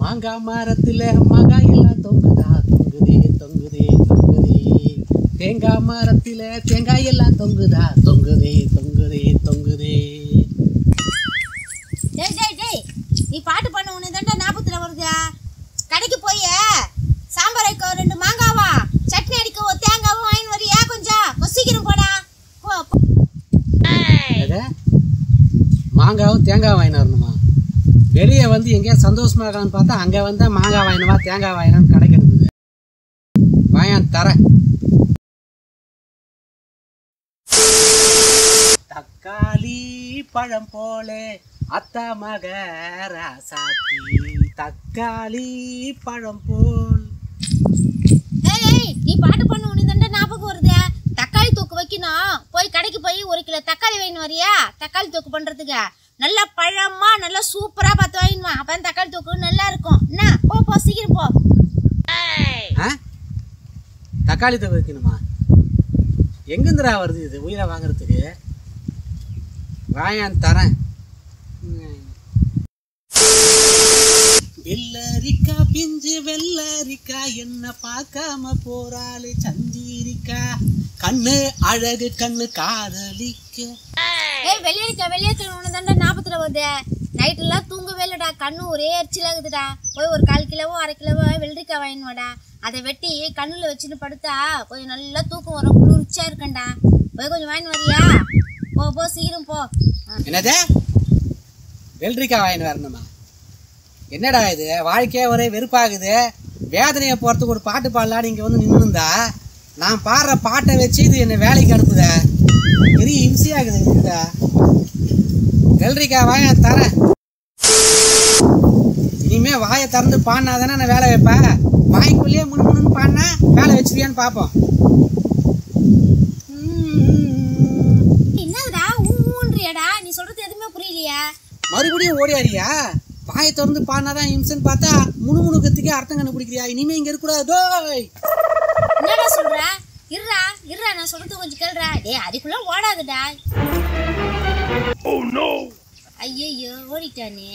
மாங்காய் மரத்துல மாங்காய் எல்லாம் தொங்குதா தொங்குதே தொங்குதே தொங்குதே. தேங்காய் மரத்துல தேங்காய் எல்லாம் தொங்குதா தொங்குதே தொங்குதே தொங்குதே. டேய் டேய் டேய், நீ பாட்டு பண்ண உனக்கு தாண்டா ஞாபகத்துல வருதா? கடைக்கு போய் சாம்பார் வைக்க 2 மாங்காவா, சட்னி அடிக்க ஒரு தேங்காவும் வாங்கி வரியா? கொஞ்சம் சீக்கிரம் போடா. போ. மாங்காவும் தேங்காய் வாங்கினு வரணுமா? வெளியே வந்து எங்கேயா சந்தோஷமா இருக்கான்னு பார்த்தா அங்கே வந்தா மாங்காய் வாங்கினவா தேங்காய் வாங்கினான்னு கடைக்கு இருக்குது. வாயான் தரேன். தக்காளி பழம் போலே அத்தா மக ராசாத்தி. தக்காளி பழம் போல். ஏய், நீ பாட்டு பண்ண உனக்கு தாண்டா ஞாபகம் வருதா? தக்காளி தொக்கு வைக்கணும். போய் கடைக்கு போய் 1 கிலோ தக்காளி வாங்கினு வரியா? தக்காளி தொக்கு பண்றதுக்கு நல்லா பழமா நல்லா சூப்பரா பார்த்து வாங்கினு வா. அப்பதான் தக்காளி தொக்கு நல்லா இருக்கும். என்ன போ போ சீக்கிரம் போ. தக்காளி தொக்கு வைக்கணுமா? எங்கேருந்துடா வருது இது உயிரை வாங்குறதுக்கு? வாயான் தரேன். வெள்ளரிக்கா பிஞ்சு வெள்ளரிக்கா என்ன பார்க்காம போறாளே சந்தீரிக்கா. கண்ணு அழகு கண்ணு காதலிக்க. ஏய், வெள்ளரிக்கா உனக்கு தாண்டா ஞாபகத்துல வருது. நைட்டெல்லாம் தூங்கவே இல்லடா, கண்ணு ஒரே எரிச்சலாகுதுடா. போய் ஒரு 1/4 கிலோவோ 1/2 கிலோவோ வெள்ளரிக்காய் வாங்கினு வாடா. அதை வெட்டி கண்ணுல வச்சுன்னு படுத்தா கொஞ்சம் நல்லா தூக்கம் வரும், குளிர்ச்சியா இருக்கண்டா. போய் கொஞ்சம் வாங்கினு வரியா? போ போ சீக்கிரம் போ. என்னது வெள்ளரிக்காய் வாங்கினு வரணுமா? என்னடா இது வாழ்க்கையே ஒரே வெறுப்பாகுது. வேதனையை போகிறதுக்கு ஒரு பாட்டு பாடலான்னு இங்கே வந்து நின்றுந்தா நான் பாடுற பாட்டை வச்சு இது என்னை வேலைக்கு அனுப்புத. பெரிய இம்சையாகுது. இந்த வெள்ளரிக்காய் வாய தரேன். இனிமே வாயை திறந்து பாடினா தானே நான் வேலை வைப்பேன். வாய்க்குள்ளேயே முன்னு பாடினா வேலை வச்சுருவியான்னு பார்ப்போம். என்னதுடா ஊன்றியாடா? நீ சொல்றது எதுவுமே புரியலையா? மறுபடியும் ஓடியாரியா? வாயை திறந்து பாடினாதான் இம்சன்னு பார்த்தா முணுமுணுக்கத்துக்கே அர்த்தம் கண்டுபிடிக்கிறியா? இனிமே இங்க இருக்கக்கூடாது. என்னடா சொல்ற? இருடா நான் சொல்றது கொஞ்சம் கேளுடா. டேய், அதுக்குள்ள ஓடாதடா. ஐயோ ஓடிட்டானே.